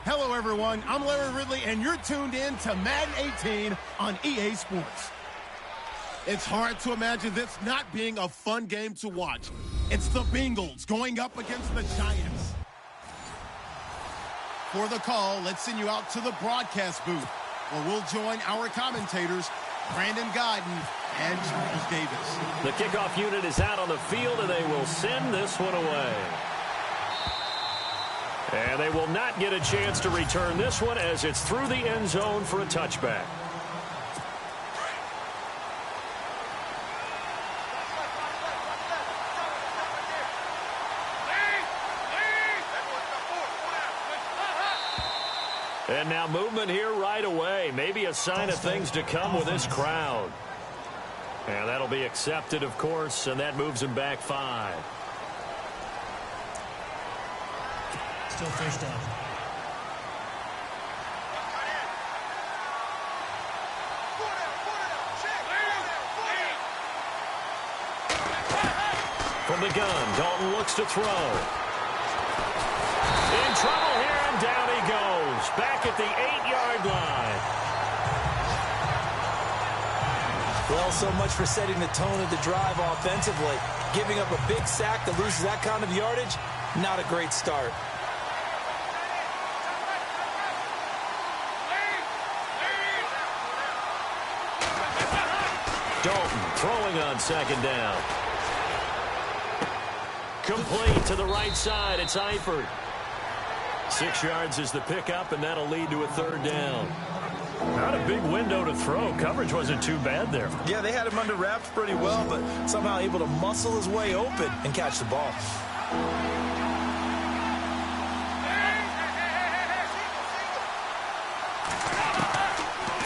Hello, everyone. I'm Larry Ridley, and you're tuned in to Madden 18 on EA Sports. It's hard to imagine this not being a fun game to watch. It's the Bengals going up against the Giants. For the call, let's send you out to the broadcast booth, where we'll join our commentators, Brandon Godden and Charles Davis. The kickoff unit is out on the field, and they will send this one away. And they will not get a chance to return this one as it's through the end zone for a touchback. And now movement here right away. Maybe a sign of things to come with this crowd. And that'll be accepted, of course, and that moves him back 5. Still first down. From the gun, Dalton looks to throw. In trouble here, and down he goes. Back at the 8-yard line. Well, so much for setting the tone of the drive offensively. Giving up a big sack that loses that kind of yardage, not a great start. Dalton throwing on second down. Complete to the right side. It's Eifert. 6 yards is the pickup, and that'll lead to a 3rd down. Not a big window to throw. Coverage wasn't too bad there. Yeah, they had him under wraps pretty well, but somehow able to muscle his way open and catch the ball.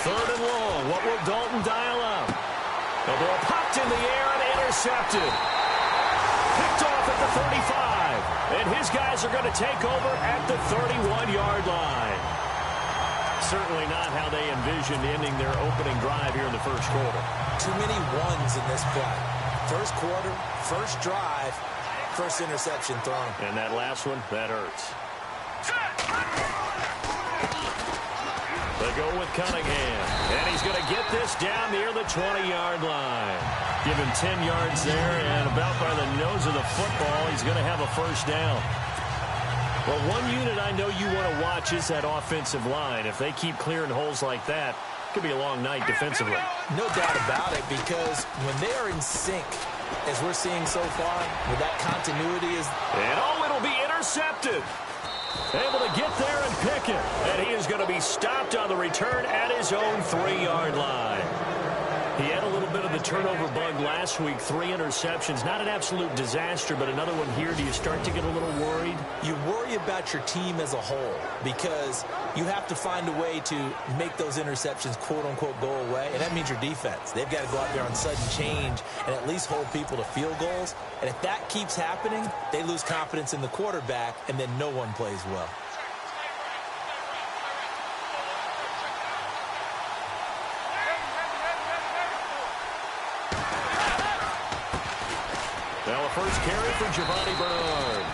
3rd and long. What will Dalton dial up? The ball popped in the air and intercepted. Picked off at the 35. And his guys are going to take over at the 31-yard line. Certainly not how they envisioned ending their opening drive here in the first quarter. Too many ones in this play. First quarter, first drive, first interception thrown. And that last one, that hurts. They go with Cunningham. And he's going to get this down near the 20-yard line. Give him 10 yards there, and about by the nose of the football, he's going to have a first down. Well, one unit I know you want to watch is that offensive line. If they keep clearing holes like that, it could be a long night defensively. No doubt about it, because when they are in sync, as we're seeing so far, with that continuity is... And oh, it'll be intercepted. Able to get there and pick it. And he is going to be stopped on the return at his own 3-yard line. He had a little bit of the turnover bug last week, 3 interceptions. Not an absolute disaster, but another one here. Do you start to get a little worried? You worry about your team as a whole because you have to find a way to make those interceptions, quote-unquote, go away, and that means your defense. They've got to go out there on sudden change and at least hold people to field goals. And if that keeps happening, they lose confidence in the quarterback, and then no one plays well. Now a first carry for Giovanni Bernard.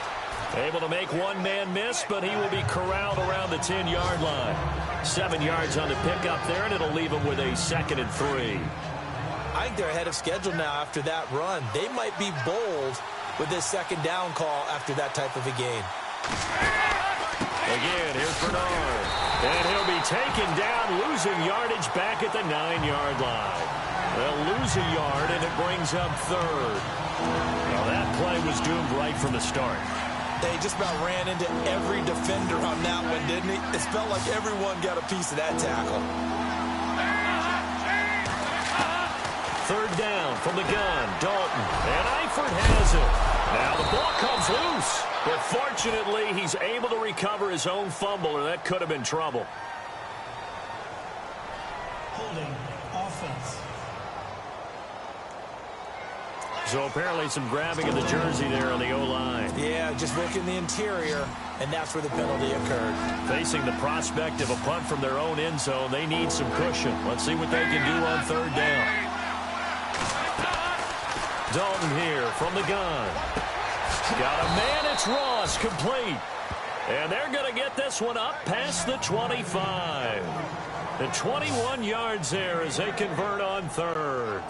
Able to make one man miss, but he will be corralled around the 10-yard line. 7 yards on the pickup there, and it'll leave him with a 2nd and 3. I think they're ahead of schedule now after that run. They might be bold with this 2nd down call after that type of a game. Again, here's Bernard. And he'll be taken down, losing yardage back at the 9-yard line. They'll lose a yard, and it brings up 3rd. Now that play was doomed right from the start. They just about ran into every defender on that one, didn't he? It felt like everyone got a piece of that tackle. 3rd down from the gun, Dalton. And Eifert has it. Now the ball comes loose. But fortunately, he's able to recover his own fumble, or that could have been trouble. Holding offense. So apparently some grabbing of the jersey there on the O-line. Yeah, just working the interior, and that's where the penalty occurred. Facing the prospect of a punt from their own end zone, they need some cushion. Let's see what they can do on 3rd down. Dalton here from the gun. Got a man, it's Ross, complete. And they're going to get this one up past the 25. The 21 yards there as they convert on third.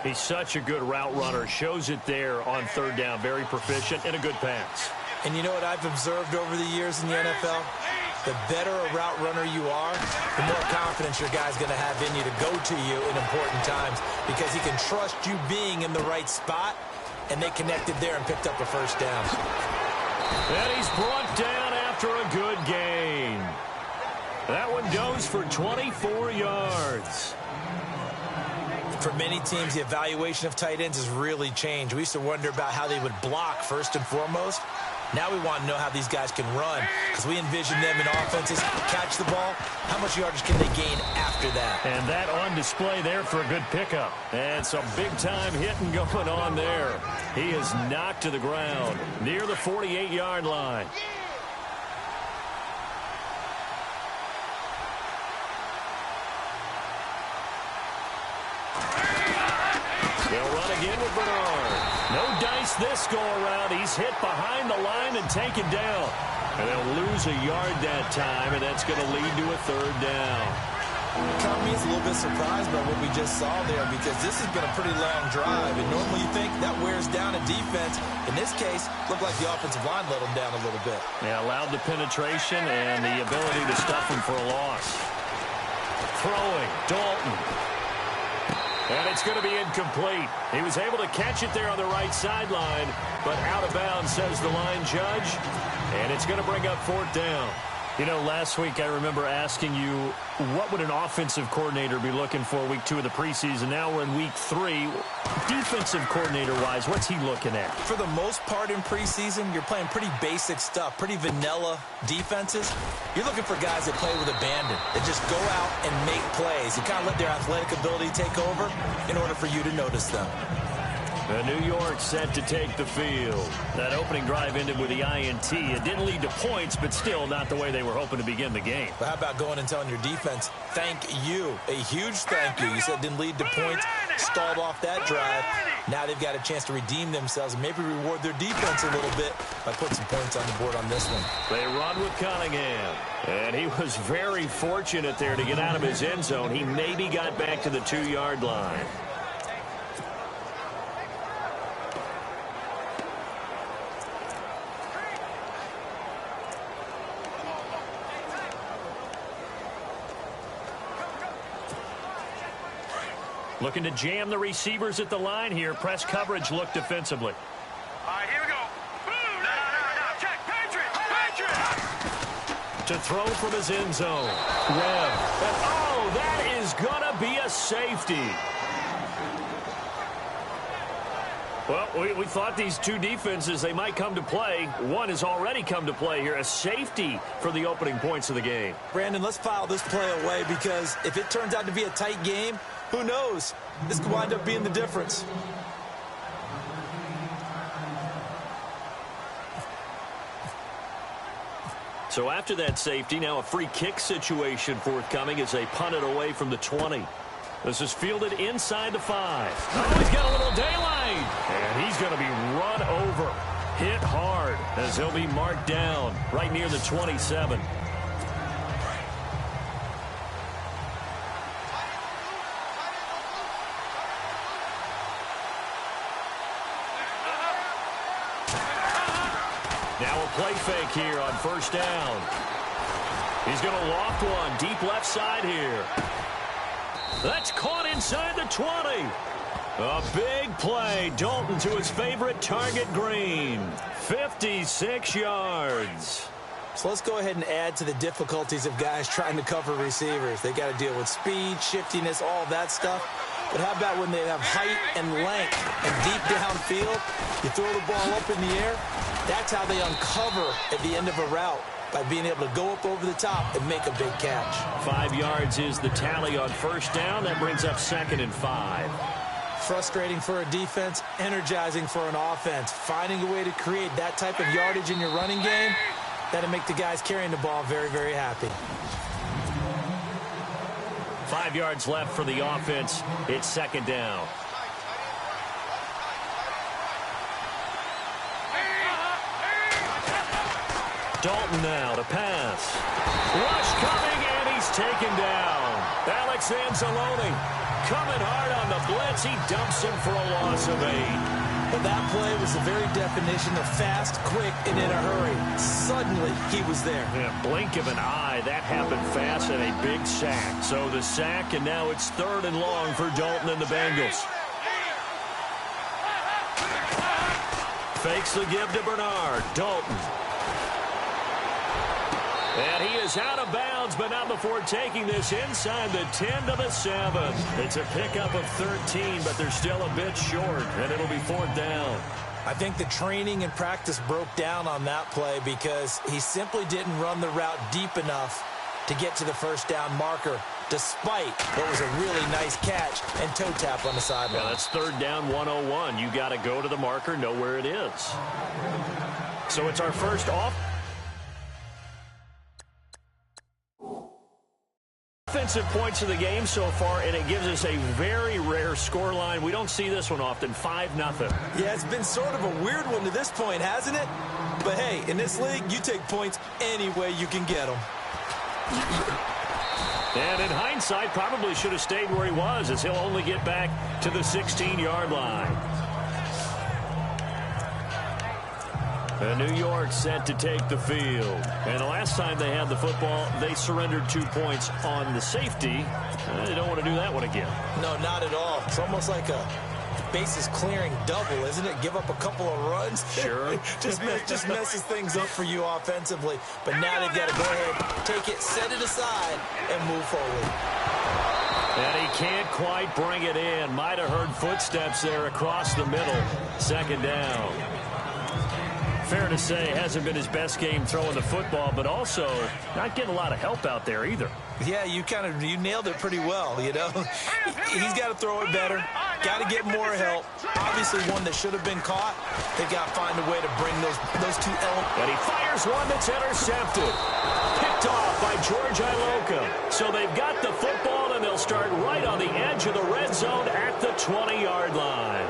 He's such a good route runner. Shows it there on third down. Very proficient and a good pass. And you know what I've observed over the years in the NFL? The better a route runner you are, the more confidence your guy's going to have in you to go to you in important times because he can trust you being in the right spot, and they connected there and picked up a first down. And he's brought down after a good gain. That one goes for 24 yards. For many teams, the evaluation of tight ends has really changed. We used to wonder about how they would block first and foremost. Now we want to know how these guys can run because we envision them in offenses catch the ball. How much yardage can they gain after that? And that on display there for a good pickup. And some big-time hitting going on there. He is knocked to the ground near the 48-yard line. They'll run again with Bernard. No dice this go-around. He's hit behind the line and taken down. And they'll lose a yard that time, and that's going to lead to a third down. Economy is a little bit surprised by what we just saw there because this has been a pretty long drive, and normally you think that wears down a defense. In this case, looked like the offensive line let them down a little bit. Yeah, allowed the penetration and the ability to stuff them for a loss. Throwing, Dalton. And it's going to be incomplete. He was able to catch it there on the right sideline, but out of bounds, says the line judge. And it's going to bring up fourth down. You know, last week I remember asking you, what would an offensive coordinator be looking for week 2 of the preseason? Now we're in week 3. Defensive coordinator-wise, what's he looking at? For the most part in preseason, you're playing pretty basic stuff, pretty vanilla defenses. You're looking for guys that play with abandon, that just go out and make plays. You kind of let their athletic ability take over in order for you to notice them. New York set to take the field. That opening drive ended with the INT. It didn't lead to points, but still not the way they were hoping to begin the game. But how about going and telling your defense, thank you, a huge thank you. You said it didn't lead to points, stalled off that drive. Now they've got a chance to redeem themselves and maybe reward their defense a little bit by putting some points on the board on this one. They run with Cunningham, and he was very fortunate there to get out of his end zone. He maybe got back to the 2-yard line. Looking to jam the receivers at the line here. Press coverage look defensively. All right, here we go. Boom. No. Check. Patriot. To throw from his end zone. Webb. And, oh, that is going to be a safety. Well, we thought these two defenses, they might come to play. One has already come to play here. A safety for the opening points of the game. Brandon, let's file this play away because if it turns out to be a tight game, who knows? This could wind up being the difference. So after that safety, now a free kick situation forthcoming as they punt it away from the 20. This is fielded inside the 5. Oh, he's got a little daylight. And he's going to be run over. Hit hard as he'll be marked down right near the 27. Now a play fake here on first down. He's going to loft one deep left side here. That's caught inside the 20. A big play. Dalton to his favorite target, Green. 56 yards. So let's go ahead and add to the difficulties of guys trying to cover receivers. They got to deal with speed, shiftiness, all that stuff. But how about when they have height and length and deep downfield? You throw the ball up in the air. That's how they uncover at the end of a route, by being able to go up over the top and make a big catch. 5 yards is the tally on first down. That brings up 2nd and 5. Frustrating for a defense, energizing for an offense. Finding a way to create that type of yardage in your running game, that'll make the guys carrying the ball very, very happy. 5 yards left for the offense. It's 2nd down. Dalton now to pass. Rush coming, and he's taken down. Alex Anzalone coming hard on the blitz. He dumps him for a loss of 8. But that play was the very definition of fast, quick, and in a hurry. Suddenly, he was there. Yeah, blink of an eye. That happened fast and a big sack. So the sack, and now it's 3rd and long for Dalton and the Bengals. Fakes the give to Bernard. Dalton. And he is out of bounds, but not before taking this inside the 10 to the 7. It's a pickup of 13, but they're still a bit short, and it'll be 4th down. I think the training and practice broke down on that play because he simply didn't run the route deep enough to get to the first down marker, despite what was a really nice catch and toe tap on the sideline. Yeah, that's 3rd down 101. You got to go to the marker, know where it is. So it's our first offensive points of the game so far, and it gives us a very rare scoreline. We don't see this one often, 5-0. Yeah, it's been sort of a weird one to this point, hasn't it? But hey, in this league, you take points any way you can get them. And in hindsight, probably should have stayed where he was, as he'll only get back to the 16-yard line. And New York set to take the field. And the last time they had the football, they surrendered 2 points on the safety. They don't want to do that one again. No, not at all. It's almost like a bases clearing double, isn't it? Give up a couple of runs. Sure. just messes things up for you offensively. But now they've got to go ahead, take it, set it aside, and move forward. And he can't quite bring it in. Might have heard footsteps there across the middle. 2nd down. Fair to say, hasn't been his best game throwing the football, but also not getting a lot of help out there either. Yeah, you nailed it pretty well, you know. He's got to throw it better. Got to get more help. Obviously one that should have been caught. They've got to find a way to bring those two elements. And he fires one that's intercepted. Picked off by George Iloka. So they've got the football, and they'll start right on the edge of the red zone at the 20-yard line.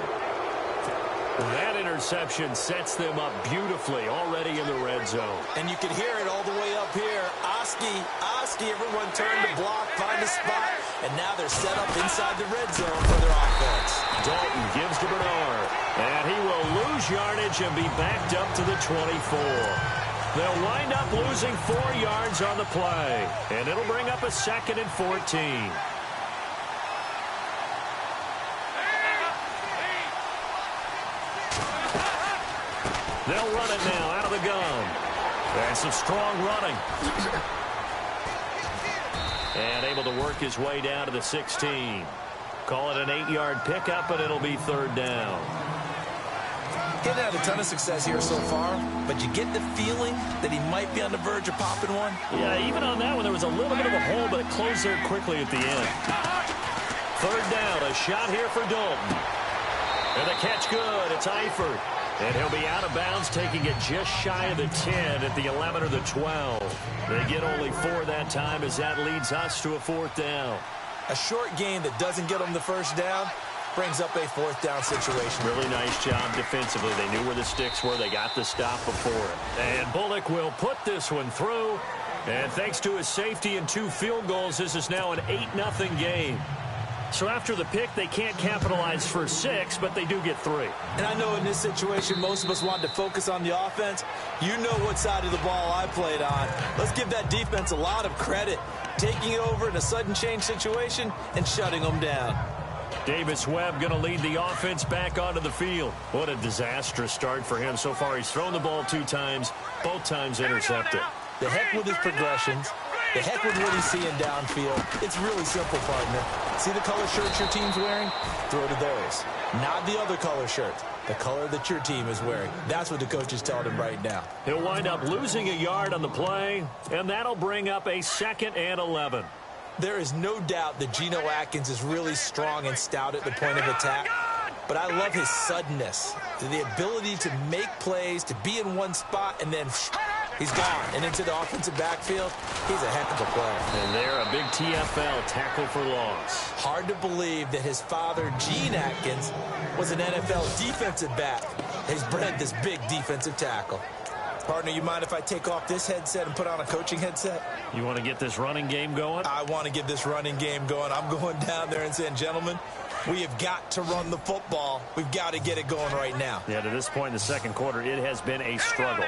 That interception sets them up beautifully already in the red zone. And you can hear it all the way up here. Oski, everyone turned to block, find a spot, and now they're set up inside the red zone for their offense. Dalton gives to Bernard, and he will lose yardage and be backed up to the 24. They'll wind up losing 4 yards on the play, and it'll bring up a 2nd and 14. They'll run it now out of the gun. And some strong running. And able to work his way down to the 16. Call it an 8-yard pickup, but it'll be 3rd down. He hasn't had a ton of success here so far, but you get the feeling that he might be on the verge of popping one. Yeah, even on that one, there was a little bit of a hole, but it closed there quickly at the end. 3rd down, a shot here for Dalton. And the catch good. It's Eifert. And he'll be out of bounds, taking it just shy of the 10 at the 11 or the 12. They get only 4 that time, as that leads us to a 4th down. A short game that doesn't get them the first down brings up a 4th down situation. Really nice job defensively. They knew where the sticks were. They got the stop before it. And Bullock will put this one through. And thanks to his safety and 2 field goals, this is now an 8-0 game. So after the pick, they can't capitalize for 6, but they do get 3. And I know in this situation, most of us wanted to focus on the offense. You know what side of the ball I played on. Let's give that defense a lot of credit. Taking it over in a sudden change situation and shutting them down. Davis Webb going to lead the offense back onto the field. What a disastrous start for him so far. He's thrown the ball 2 times, both times intercepted. The heck with his progressions. The heck with what he's seeing downfield. It's really simple, partner. See the color shirts your team's wearing? Throw to those. Not the other color shirts. The color that your team is wearing. That's what the coach is telling him right now. He'll wind up losing a yard on the play, and that'll bring up a 2nd and 11. There is no doubt that Geno Atkins is really strong and stout at the point of attack. But I love his suddenness. The ability to make plays, to be in one spot, and then he's gone. And into the offensive backfield, he's a heck of a player. And there, a big TFL, tackle for loss. Hard to believe that his father, Gene Atkins, was an NFL defensive back. He's bred this big defensive tackle. Partner, you mind if I take off this headset and put on a coaching headset? You want to get this running game going? I want to get this running game going. I'm going down there and saying, gentlemen, we have got to run the football. We've got to get it going right now. Yeah, to this point in the second quarter, it has been a struggle.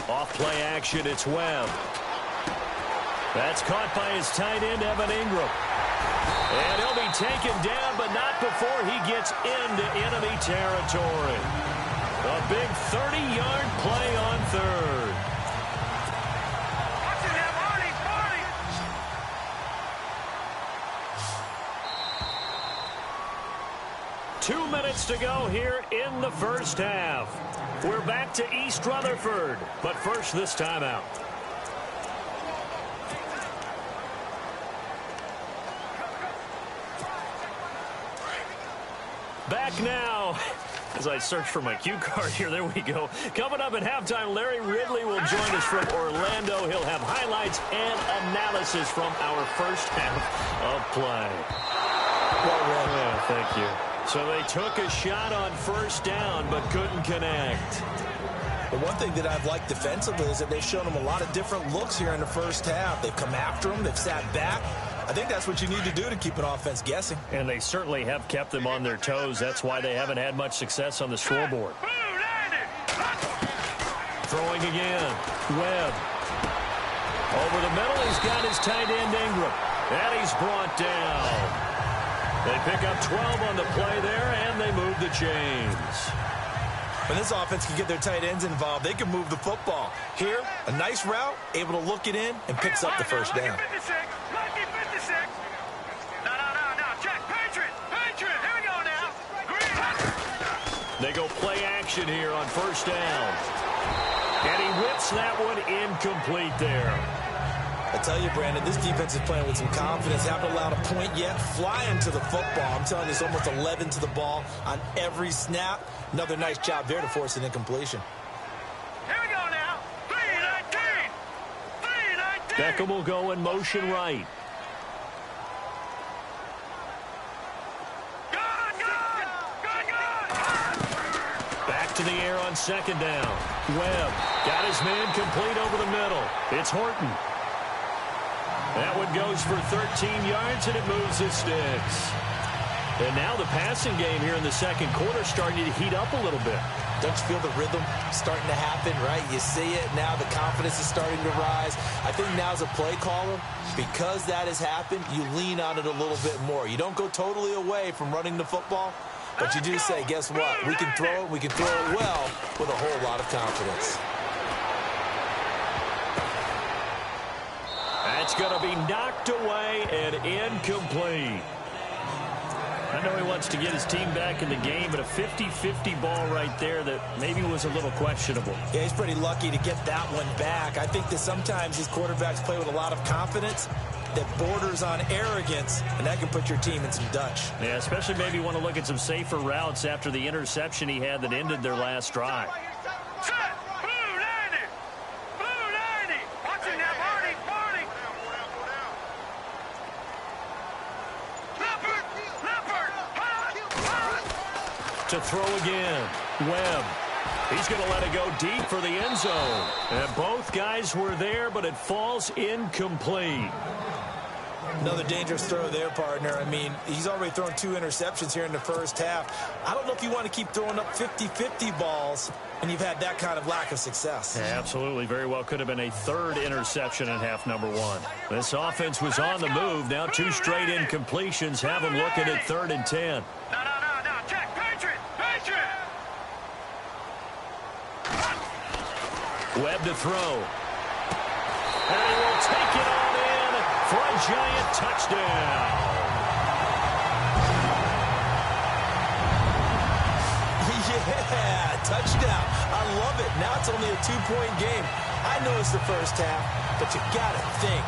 Off play action, it's Webb. That's caught by his tight end, Evan Ingram. And he'll be taken down, but not before he gets into enemy territory. A big 30-yard play on third. 2 minutes to go here in the first half. We're back to East Rutherford, but first this timeout. Back now. As I search for my cue card here, there we go. Coming up at halftime, Larry Ridley will join us from Orlando. He'll have highlights and analysis from our first half of play. Yeah, thank you. So they took a shot on first down, but couldn't connect. The one thing that I've liked defensively is that they've shown them a lot of different looks here in the first half. They've come after them. They've sat back. I think that's what you need to do to keep an offense guessing. And they certainly have kept them on their toes. That's why they haven't had much success on the scoreboard. Throwing again. Webb. Over the middle, he's got his tight end Ingram. And he's brought down. They pick up 12 on the play there, and they move the chains. When this offense can get their tight ends involved, they can move the football. Here, a nice route, able to look it in, and picks up the first down. They go play action here on first down. And he whips that one incomplete there. I tell you, Brandon, this defense is playing with some confidence. Haven't allowed a point yet. Flying to the football. I'm telling you, it's almost 11 to the ball on every snap. Another nice job there to force an incompletion. Here we go now. 3-19. 3-19. Beckham will go in motion right. Back to the air on second down. Webb got his man complete over the middle. It's Horton. That one goes for 13 yards, and it moves his sticks. And now the passing game here in the second quarter starting to heat up a little bit. Don't you feel the rhythm starting to happen, right? You see it now. The confidence is starting to rise. I think now as a play caller, because that has happened, you lean on it a little bit more. You don't go totally away from running the football, but you do say, guess what? We can throw it. We can throw it well with a whole lot of confidence. That's going to be knocked away and incomplete. I know he wants to get his team back in the game, but a 50-50 ball right there that maybe was a little questionable. Yeah, he's pretty lucky to get that one back. I think that sometimes these quarterbacks play with a lot of confidence that borders on arrogance, and that can put your team in some Dutch. Yeah, especially maybe want to look at some safer routes after the interception he had that ended their last drive. To throw again. Webb. He's going to let it go deep for the end zone. And both guys were there, but it falls incomplete. Another dangerous throw there, partner. I mean, he's already thrown 2 interceptions here in the first half. I don't know if you want to keep throwing up 50-50 balls and you've had that kind of lack of success. Yeah, absolutely. Very well could have been a 3rd interception in half number 1. This offense was on the move. Now 2 straight incompletions have them looking at 3rd and 10. Webb to throw. And he will take it on in for a giant touchdown. Yeah, touchdown. I love it. Now it's only a 2-point game. I know it's the first half, but you got to think.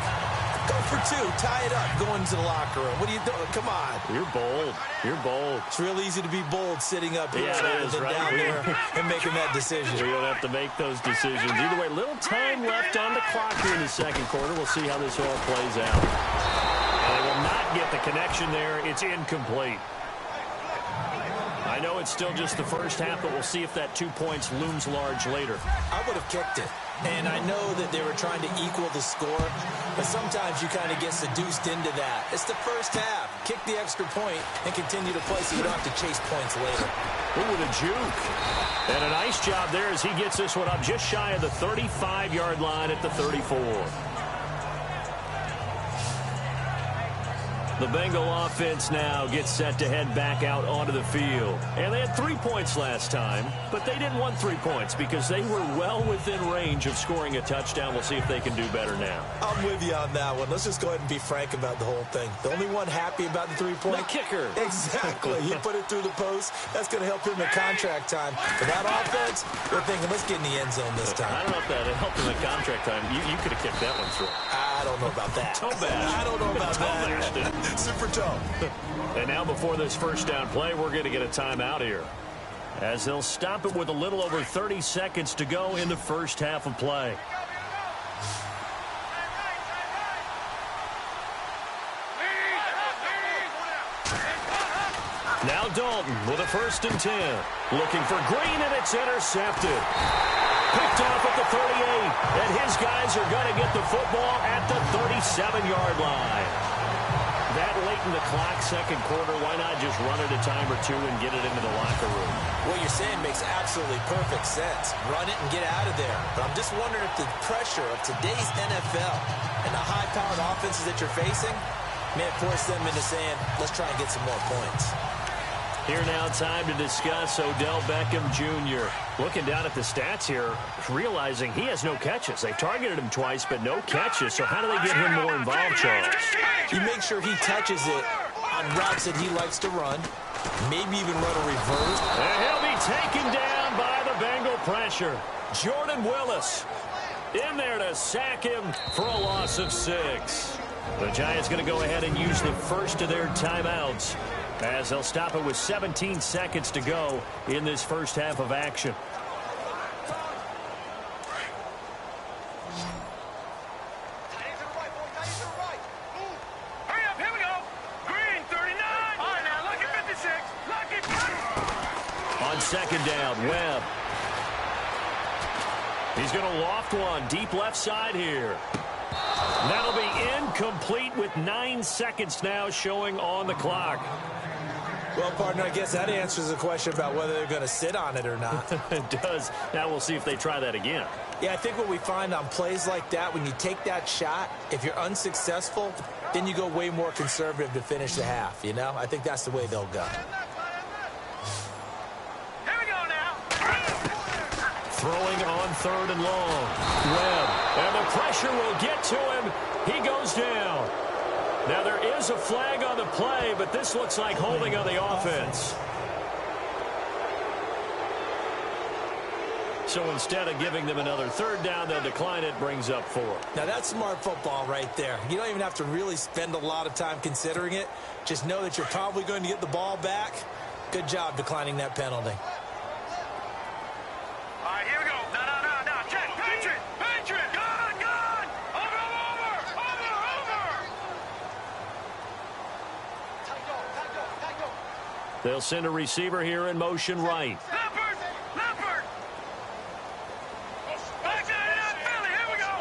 Go for 2. Tie it up. Go into the locker room. What are you doing? Come on. You're bold. You're bold. It's real easy to be bold sitting up here and down there and making that decision. We don't have to make those decisions. Either way, little time left on the clock here in the second quarter. We'll see how this all plays out. And they will not get the connection there. It's incomplete. I I know it's still just the first half, but we'll see if that 2 points looms large later. I would have kicked it. And I know that they were trying to equal the score, but sometimes you kind of get seduced into that. It's the first half. Kick the extra point and continue to play so you don't have to chase points later. Ooh, with a juke. And a nice job there as he gets this one up just shy of the 35-yard line at the 34. The Bengal offense now gets set to head back out onto the field. And they had 3 points last time, but they didn't want 3 points because they were well within range of scoring a touchdown. We'll see if they can do better now. I'm with you on that one. Let's just go ahead and be frank about the whole thing. The only one happy about the 3-point? The kicker. Exactly. You put it through the post. That's going to help him in contract time. For that offense, they're thinking, let's get in the end zone this time. I don't know if that helped him in contract time. You could have kicked that one through. I don't know about that. Toe bash. I don't know about that. Super toe. And now before this first down play, we're going to get a timeout here, as they'll stop it with a little over 30 seconds to go in the first half of play. Now Dalton with a 1st and 10. Looking for Green, and it's intercepted. Picked off at the 38, and his guys are going to get the football at the 37-yard line. That late in the clock, second quarter, why not just run it a time or two and get it into the locker room? What you're saying makes absolutely perfect sense. Run it and get out of there. But I'm just wondering if the pressure of today's NFL and the high-powered offenses that you're facing may force them into saying, let's try and get some more points. Here now, time to discuss Odell Beckham Jr. Looking down at the stats here, realizing he has no catches. They've targeted him twice, but no catches. So how do they get him more involved, Charles? You make sure he touches it on routes that he likes to run, maybe even run a reverse. And he'll be taken down by the Bengal pressure. Jordan Willis in there to sack him for a loss of 6. The Giants going to go ahead and use the first of their timeouts, as they'll stop it with 17 seconds to go in this first half of action. Hurry up, here we go. Green, 39. All right, now, lucky 56. Lucky 50. On second down, Webb. He's going to loft one deep left side here. That'll be incomplete with 9 seconds now showing on the clock. Well, partner, I guess that answers the question about whether they're going to sit on it or not. It does. Now we'll see if they try that again. Yeah, I think what we find on plays like that, when you take that shot, if you're unsuccessful, then you go way more conservative to finish the half, you know? I think that's the way they'll go. Here we go now. Throwing on 3rd and long. Webb. And the pressure will get to him. He goes down. Now there is a flag on the play, but this looks like holding on the offense. So instead of giving them another 3rd down, they'll decline it, brings up 4. Now that's smart football right there. You don't even have to really spend a lot of time considering it. Just know that you're probably going to get the ball back. Good job declining that penalty. All right, here we go. No. Check. Patriot. Gone. Over. They'll send a receiver here in motion right. Leopard. Back down, Philly. Here we go.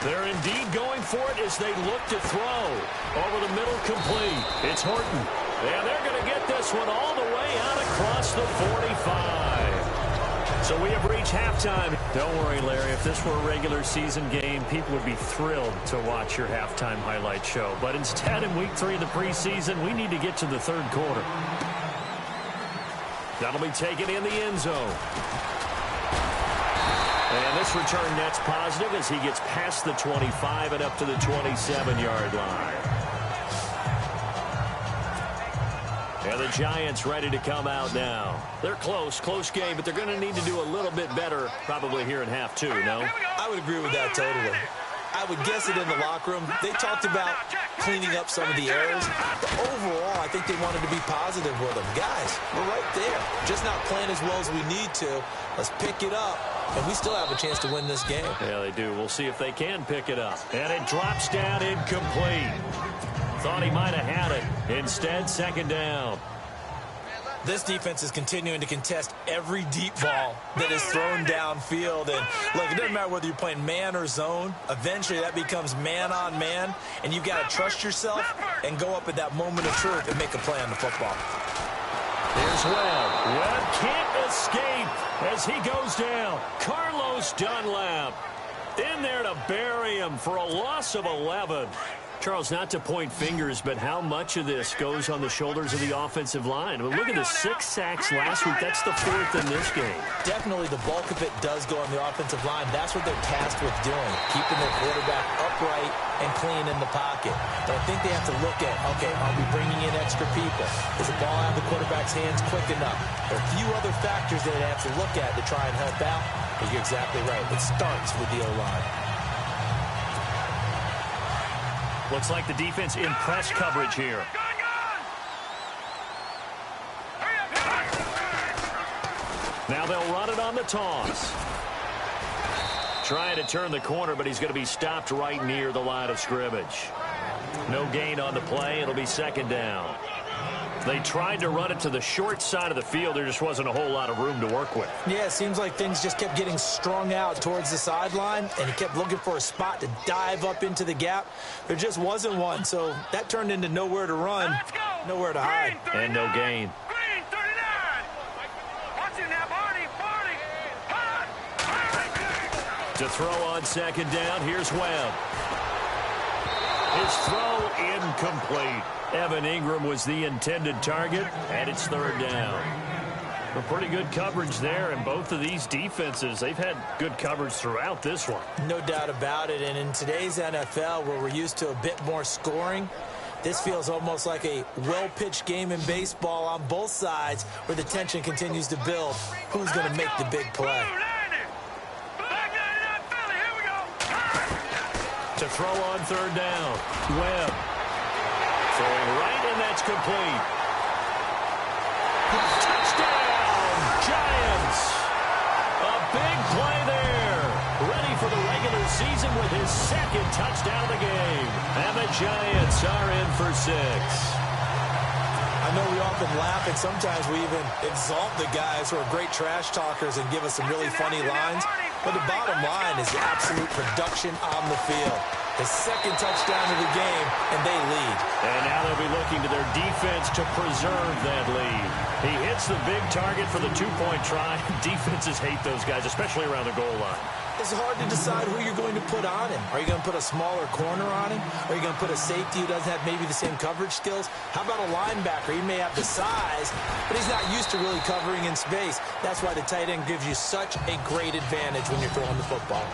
They're indeed going for it as they look to throw. Over the middle, complete. It's Horton. And they're going to get this one all the way out across the 45. So we have reached halftime. Don't worry, Larry. If this were a regular season game, people would be thrilled to watch your halftime highlight show. But instead, in week 3 of the preseason, we need to get to the 3rd quarter. That'll be taken in the end zone. And this return net's positive as he gets past the 25 and up to the 27-yard line. And the Giants ready to come out now. They're close game, but they're going to need to do a little bit better probably here in half 2, no? I would agree with that totally. I would guess it in the locker room. They talked about cleaning up some of the errors, but overall, I think they wanted to be positive with them. Guys, we're right there. Just not playing as well as we need to. Let's pick it up, and we still have a chance to win this game. Yeah, they do. We'll see if they can pick it up. And it drops down incomplete. Thought he might have had it. Instead, second down. This defense is continuing to contest every deep ball that is thrown downfield. And, look, it doesn't matter whether you're playing man or zone. Eventually, that becomes man-on-man, and you've got to trust yourself and go up at that moment of truth and make a play on the football. Here's Webb. Webb can't escape as he goes down. Carlos Dunlap in there to bury him for a loss of 11. Charles, not to point fingers, but how much of this goes on the shoulders of the offensive line? I mean, look at the 6 sacks last week. That's the 4th in this game. Definitely the bulk of it does go on the offensive line. That's what they're tasked with doing, keeping their quarterback upright and clean in the pocket. But I think they have to look at, okay, are we bringing in extra people? Does the ball have the quarterback's hands quick enough? There are a few other factors that they have to look at to try and help out. But you're exactly right. It starts with the O-line. Looks like the defense in press coverage here. Now they'll run it on the toss. Trying to turn the corner, but he's going to be stopped right near the line of scrimmage. No gain on the play. It'll be 2nd down. They tried to run it to the short side of the field. There just wasn't a whole lot of room to work with. Yeah, it seems like things just kept getting strung out towards the sideline, and he kept looking for a spot to dive up into the gap. There just wasn't one, so that turned into nowhere to run, nowhere to hide. And no gain. Green 39. Watch it now, Barney. To throw on 2nd down, here's Webb. His throw incomplete. Evan Ingram was the intended target, and it's 3rd down. A pretty good coverage there, and both of these defenses, they've had good coverage throughout this one. No doubt about it, and in today's NFL, where we're used to a bit more scoring, this feels almost like a well-pitched game in baseball on both sides, where the tension continues to build. Who's going to make the big play? To throw on 3rd down, Webb. Throwing right, and that's complete. Touchdown, Giants. A big play there. Ready for the regular season with his 2nd touchdown of the game. And the Giants are in for 6. I know we often laugh, and sometimes we even exalt the guys who are great trash talkers and give us some really funny lines. But the bottom line is the absolute production on the field. His 2nd touchdown of the game, and they lead. And now they'll be looking to their defense to preserve that lead. He hits the big target for the 2-point try. Defenses hate those guys, especially around the goal line. It's hard to decide who you're going to put on him. Are you going to put a smaller corner on him? Are you going to put a safety who doesn't have maybe the same coverage skills? How about a linebacker? He may have the size, but he's not used to really covering in space. That's why the tight end gives you such a great advantage when you're throwing the football.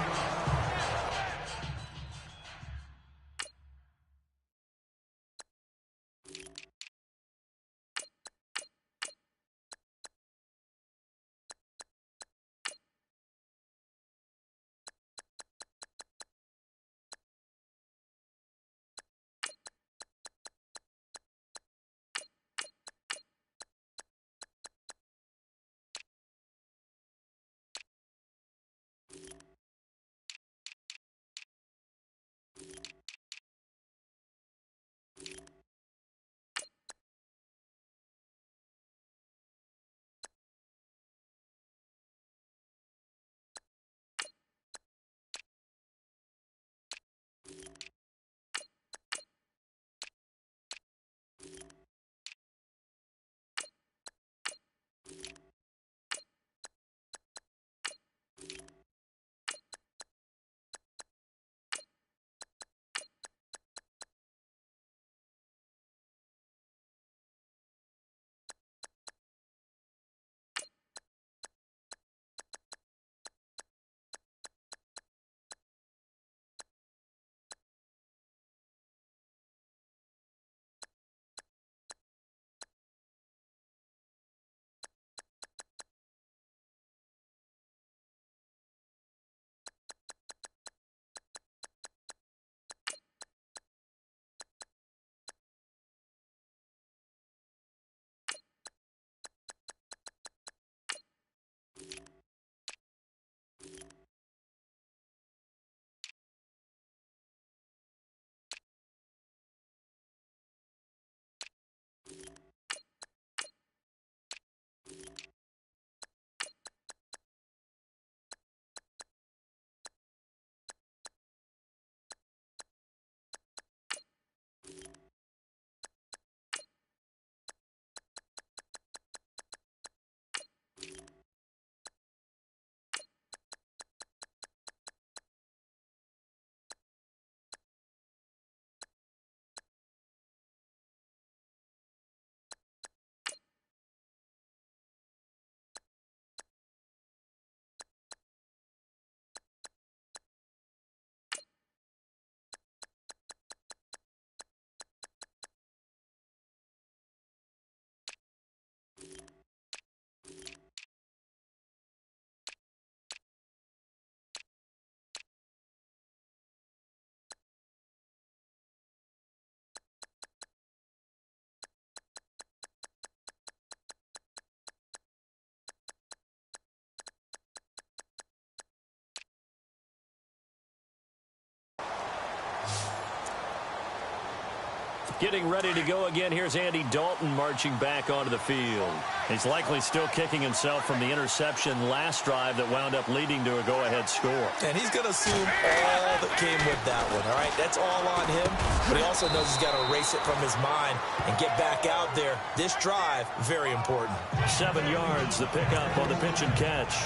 Getting ready to go again. Here's Andy Dalton marching back onto the field. He's likely still kicking himself from the interception last drive that wound up leading to a go-ahead score. And he's going to assume all that came with that one, all right? That's all on him, but he also knows he's got to erase it from his mind and get back out there. This drive, very important. 7 yards, the pickup on the pitch and catch.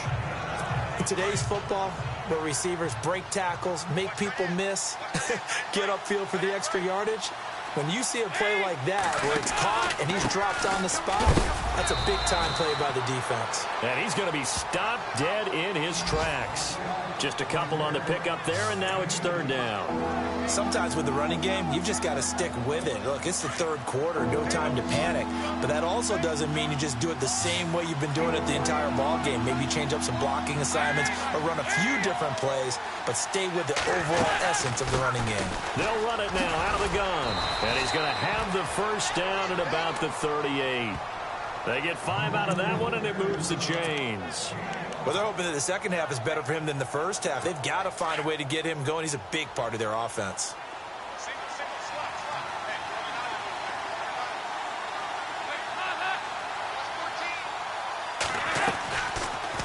In today's football, where receivers break tackles, make people miss, get upfield for the extra yardage, when you see a play like that where it's caught and he's dropped on the spot, that's a big-time play by the defense. And he's going to be stopped dead in his tracks. Just a couple on the pickup there, and now it's 3rd down. Sometimes with the running game, you've just got to stick with it. Look, it's the 3rd quarter, no time to panic. But that also doesn't mean you just do it the same way you've been doing it the entire ball game. Maybe change up some blocking assignments or run a few different plays, but stay with the overall essence of the running game. They'll run it now out of the gun. And he's going to have the 1st down at about the 38. They get 5 out of that one, and it moves the chains. Well, they're hoping that the second half is better for him than the first half. They've got to find a way to get him going. He's a big part of their offense.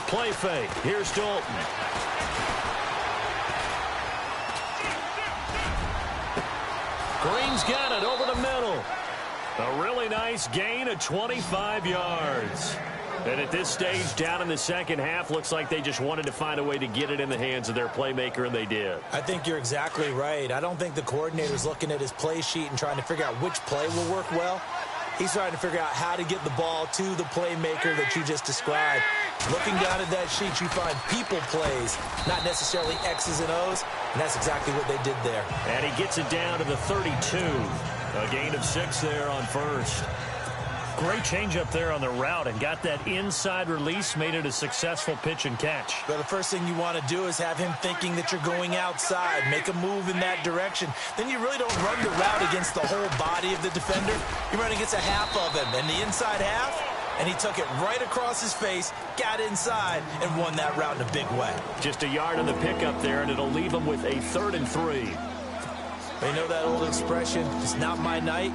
Play fake. Here's Dalton. Green's got it over the middle. A really nice gain of 25 yards. And at this stage, down in the second half, looks like they just wanted to find a way to get it in the hands of their playmaker, and they did. I think you're exactly right. I don't think the coordinator's looking at his play sheet and trying to figure out which play will work well. He's trying to figure out how to get the ball to the playmaker that you just described. Looking down at that sheet, you find people plays, not necessarily X's and O's, and that's exactly what they did there. And he gets it down to the 32. A gain of 6 there on 1st. Great change up there on the route and got that inside release, made it a successful pitch and catch. But the first thing you want to do is have him thinking that you're going outside, make a move in that direction. Then you really don't run the route against the whole body of the defender. You run against a half of him, and the inside half, and he took it right across his face, got inside, and won that route in a big way. Just a yard on the pickup there, and it'll leave him with a 3rd and 3. They know that old expression, it's not my night.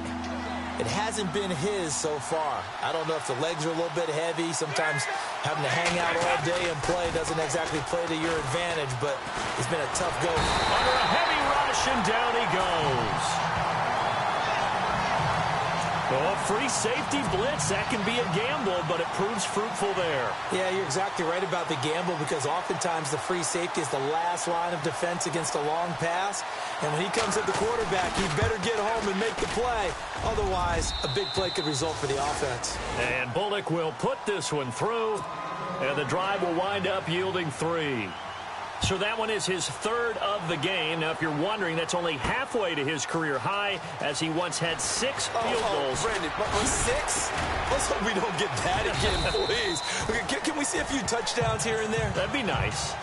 It hasn't been his so far. I don't know if the legs are a little bit heavy. Sometimes having to hang out all day and play doesn't exactly play to your advantage, but it's been a tough go. Under a heavy rush, and down he goes. Well, a free safety blitz, that can be a gamble, but it proves fruitful there. Yeah, you're exactly right about the gamble, because oftentimes the free safety is the last line of defense against a long pass. And when he comes at the quarterback, he better get home and make the play. Otherwise, a big play could result for the offense. And Bullock will put this one through, and the drive will wind up yielding 3. So that one is his 3rd of the game. Now, if you're wondering, that's only halfway to his career high, as he once had 6 field goals. Brandon, 6? Let's hope we don't get that again, please. Okay, can we see a few touchdowns here and there? That'd be nice.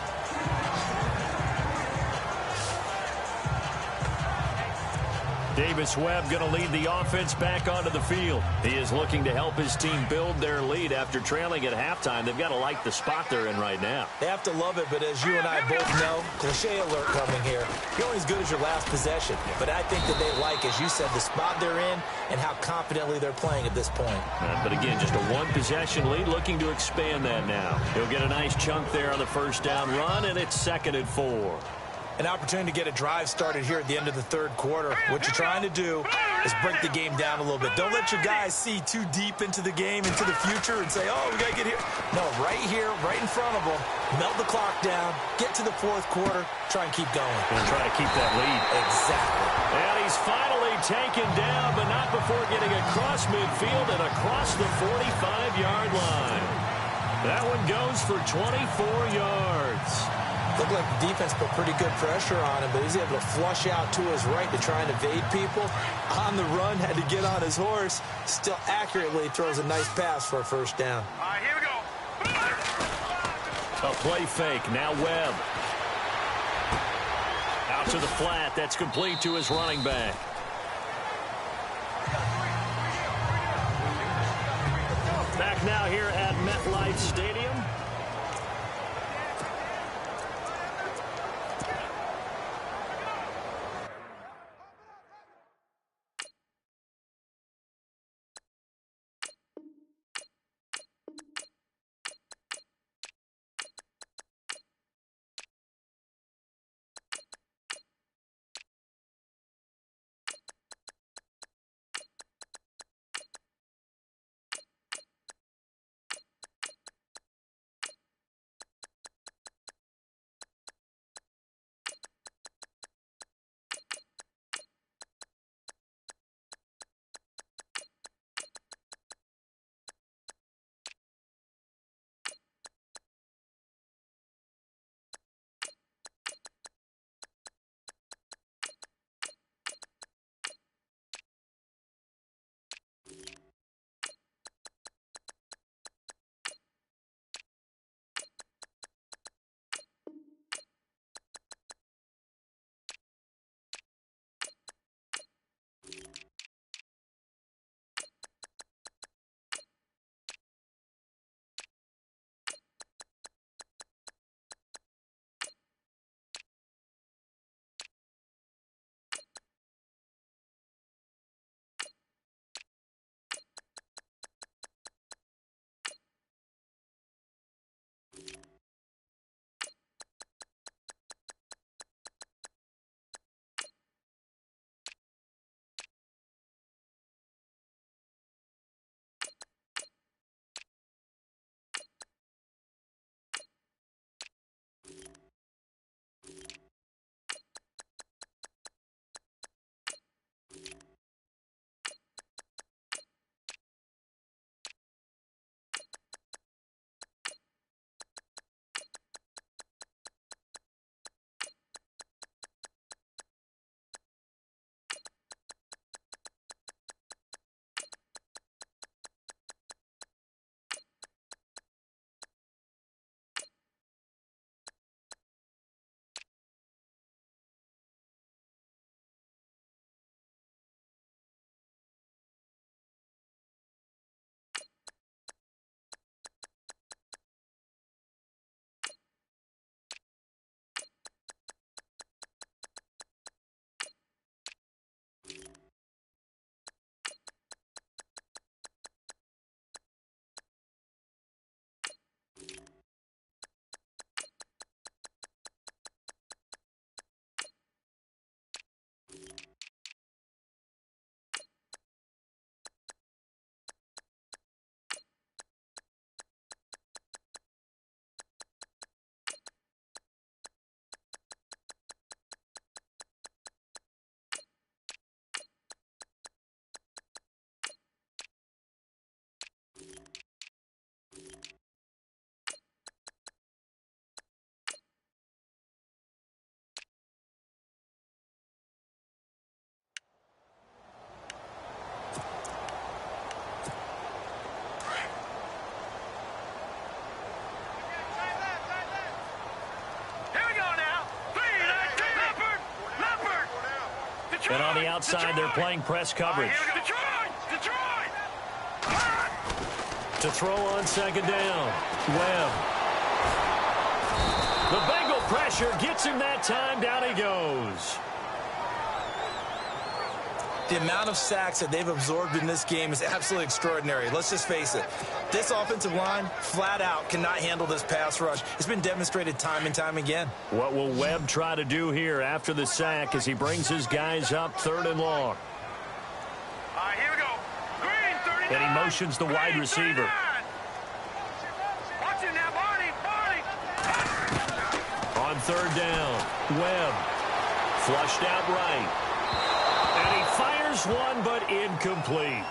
Davis-Webb going to lead the offense back onto the field. He is looking to help his team build their lead after trailing at halftime. They've got to like the spot they're in right now. They have to love it, but as you and I both know, cliche alert coming here. You're only as good as your last possession. But I think that they like, as you said, the spot they're in and how confidently they're playing at this point. But again, just a 1-possession lead, looking to expand that now. He'll get a nice chunk there on the 1st down run, and it's 2nd and 4. An opportunity to get a drive started here at the end of the 3rd quarter. What you're trying to do is break the game down a little bit. Don't let your guys see too deep into the game, into the future, and say, oh, we got to get here. No, right here, right in front of them, melt the clock down, get to the 4th quarter, try and keep going. And try to keep that lead. Exactly. And he's finally taken down, but not before getting across midfield and across the 45-yard line. That one goes for 24 yards. Looked like the defense put pretty good pressure on him, but he's able to flush out to his right to try and evade people. On the run, had to get on his horse. Still accurately throws a nice pass for a 1st down. All right, here we go. A play fake. Now Webb. Out to the flat. That's complete to his running back. Back now here at MetLife Stadium. And on the outside, they're playing press coverage. Detroit! To throw on second down. Webb. The Bengal pressure gets him that time. Down he goes. The amount of sacks that they've absorbed in this game is absolutely extraordinary. Let's just face it. This offensive line, flat out, cannot handle this pass rush. It's been demonstrated time and time again. What will Webb try to do here after the sack as he brings his guys up 3rd and long? All right, here we go. Green, 39. And he motions the wide Green, receiver. 39. Watch it now, Barney. On 3rd down, Webb. Flushed out right. And he fires one, but incomplete.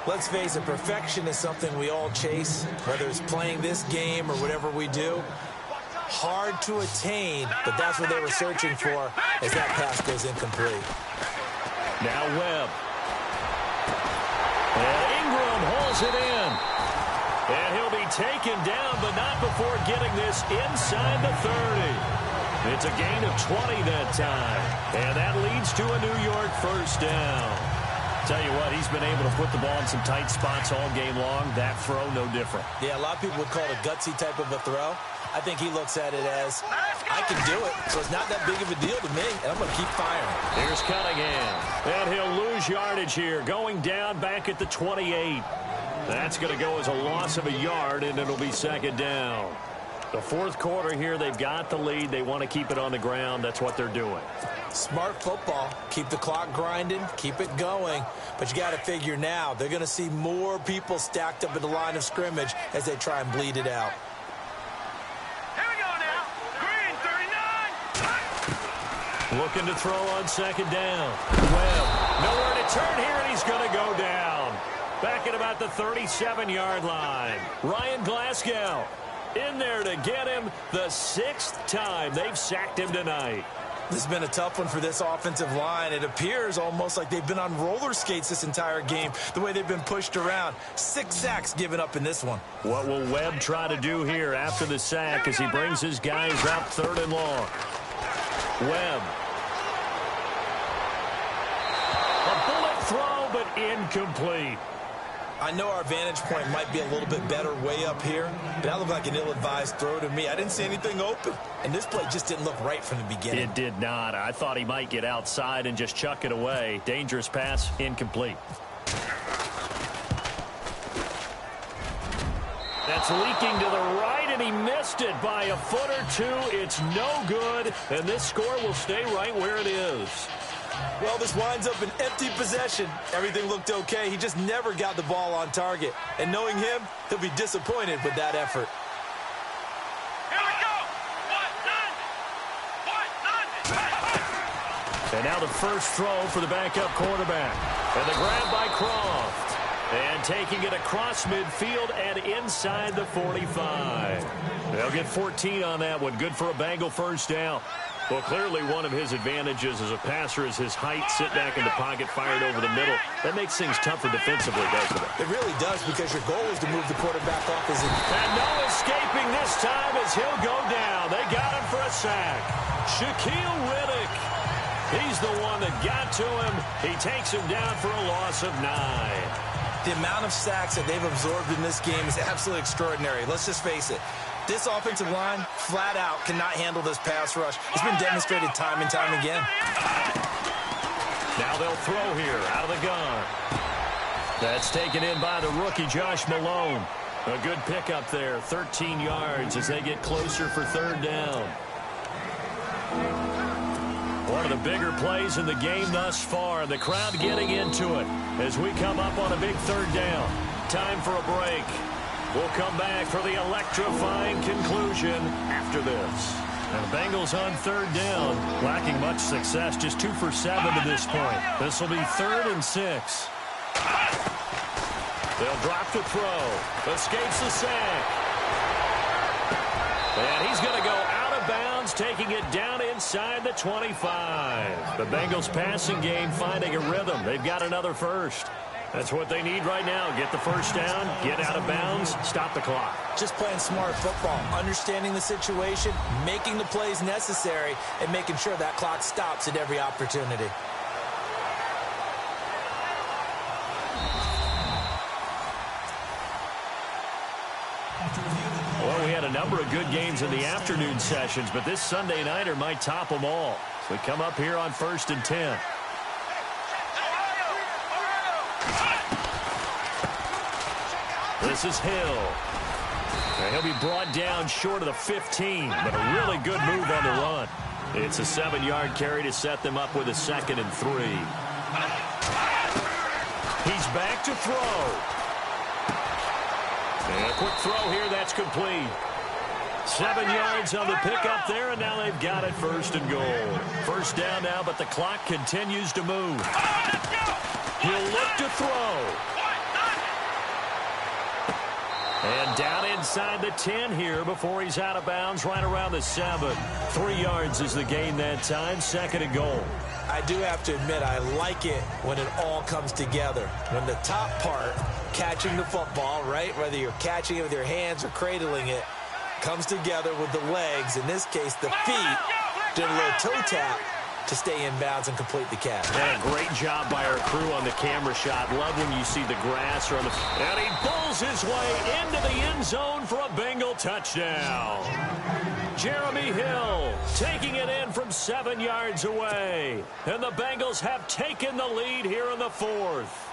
Let's face it, perfection is something we all chase, whether it's playing this game or whatever we do. Hard to attain, but that's what they were searching for as that pass goes incomplete. Now Webb. And Ingram hauls it in. And he'll be taken down, but not before getting this inside the 30. It's a gain of 20 that time. And that leads to a New York first down. Tell you what, he's been able to put the ball in some tight spots all game long. That throw, no different. Yeah, a lot of people would call it a gutsy type of a throw. I think he looks at it as, I can do it, so it's not that big of a deal to me, and I'm going to keep firing. Here's Cunningham. And he'll lose yardage here, going down back at the 28. That's going to go as a loss of a yard, and it'll be second down. The 4th quarter here, they've got the lead. They want to keep it on the ground. That's what they're doing. Smart football. Keep the clock grinding. Keep it going. But you got to figure now, they're going to see more people stacked up at the line of scrimmage as they try and bleed it out. Here we go now. Green, 39. Looking to throw on second down. Webb. Nowhere to turn here, and he's going to go down. Back at about the 37-yard line. Ryan Glasgow in there to get him the 6th time they've sacked him tonight. This has been a tough one for this offensive line. It appears almost like they've been on roller skates this entire game, the way they've been pushed around. 6 sacks given up in this one. What will Webb try to do here after the sack as he brings his guys up 3rd and long? Webb. A bullet throw, but incomplete. I know our vantage point might be a little bit better way up here, but that looked like an ill-advised throw to me. I didn't see anything open, and this play just didn't look right from the beginning. It did not. I thought he might get outside and just chuck it away. Dangerous pass, incomplete. That's leaking to the right, and he missed it by a foot or two. It's no good, and this score will stay right where it is. Well, this winds up an empty possession. Everything looked okay. He just never got the ball on target. And knowing him, he'll be disappointed with that effort. Here we go. And now the first throw for the backup quarterback. And the grab by Croft. And taking it across midfield and inside the 45. They'll get 14 on that one. Good for a Bengal first down. Well, clearly one of his advantages as a passer is his height, sit back in the pocket, fired over the middle. That makes things tougher defensively, doesn't it? It really does, because your goal is to move the quarterback off his... And no escaping this time as he'll go down. They got him for a sack. Shaquille Riddick. He's the one that got to him. He takes him down for a loss of 9. The amount of sacks that they've absorbed in this game is absolutely extraordinary. Let's just face it. This offensive line, flat out, cannot handle this pass rush. It's been demonstrated time and time again. Now they'll throw here out of the gun. That's taken in by the rookie, Josh Malone. A good pickup there, 13 yards as they get closer for 3rd down. One of the bigger plays in the game thus far, and the crowd getting into it as we come up on a big 3rd down. Time for a break. We'll come back for the electrifying conclusion after this. And the Bengals on 3rd down, lacking much success, just 2 for 7 to this point. This will be 3rd and 6. They'll drop the throw. Escapes the sack. And he's going to go out of bounds, taking it down inside the 25. The Bengals passing game finding a rhythm. They've got another first. That's what they need right now. Get the first down, get out of bounds, stop the clock. Just playing smart football, understanding the situation, making the plays necessary, and making sure that clock stops at every opportunity. had a number of good games in the afternoon sessions, but this Sunday nighter might top them all. So we come up here on 1st and 10. This is Hill. And he'll be brought down short of the 15, but a really good move on the run. It's a 7-yard carry to set them up with a 2nd and 3. He's back to throw. And a quick throw here, that's complete. 7 yards on the pickup there, and now they've got it 1st and goal. First down now, but the clock continues to move. He'll look to throw. And down inside the 10 here before he's out of bounds right around the 7. 3 yards is the gain that time, 2nd and goal. I do have to admit, I like it when it all comes together. When the top part, catching the football, right, whether you're catching it with your hands or cradling it, comes together with the legs, in this case the feet, did a little toe tap to stay in bounds and complete the catch. Yeah, great job by our crew on the camera shot. Love when you see the grass or on the... And he pulls his way into the end zone for a Bengal touchdown. Jeremy Hill taking it in from 7 yards away. And the Bengals have taken the lead here in the 4th.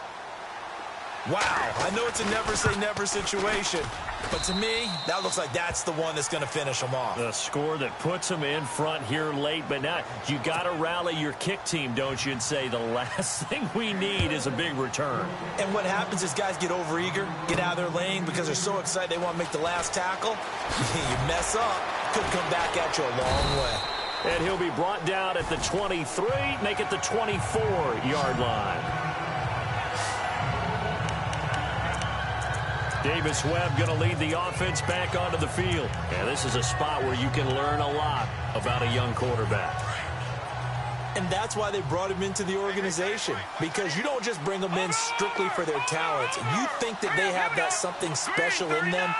Wow, I know it's a never-say-never situation, but to me, that looks like that's the one that's going to finish them off. The score that puts them in front here late, but now you got to rally your kick team, don't you, and say the last thing we need is a big return. And what happens is guys get overeager, get out of their lane because they're so excited they want to make the last tackle. You mess up, could come back at you a long way. And he'll be brought down at the 23, make it the 24-yard line. Davis Webb going to lead the offense back onto the field. And this is a spot where you can learn a lot about a young quarterback. And that's why they brought him into the organization. Because you don't just bring them in strictly for their talents. You think that they have that something special in them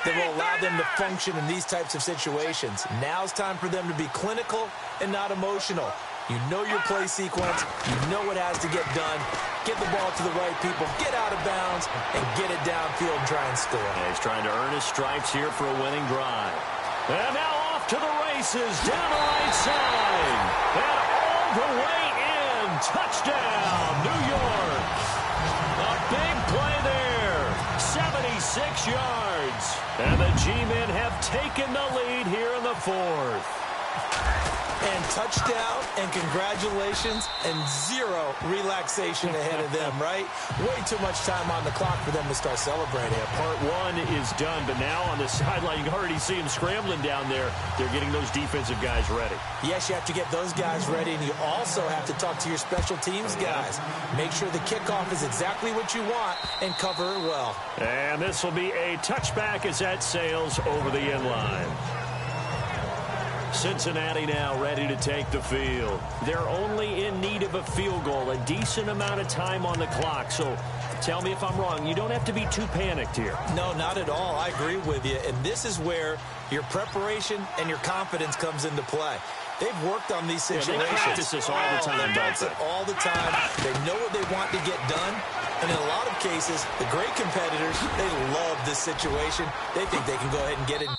that will allow them to function in these types of situations. Now's time for them to be clinical and not emotional. You know your play sequence. You know what has to get done. Get the ball to the right people, get out of bounds, and get it downfield and try and score. Yeah, he's trying to earn his stripes here for a winning drive. And now off to the races down the right side. And all the way in. Touchdown, New York. A big play there. 76 yards. And the G-men have taken the lead here in the 4th. And touchdown, and congratulations, and zero relaxation ahead of them, right? Way too much time on the clock for them to start celebrating. Part 1 is done, but now on the sideline, you can already see them scrambling down there. They're getting those defensive guys ready. Yes, you have to get those guys ready, and you also have to talk to your special teams guys. Make sure the kickoff is exactly what you want and cover it well. And this will be a touchback as that sails over the end line. Cincinnati now ready to take the field. They're only in need of a field goal, a decent amount of time on the clock. So tell me if I'm wrong. You don't have to be too panicked here. No, not at all. I agree with you. And this is where your preparation and your confidence comes into play. They've worked on these situations. Yeah, they practice this all the time. They practice it all the time. They know what they want to get done. And in a lot of cases, the great competitors, they love this situation. They think they can go ahead and get it.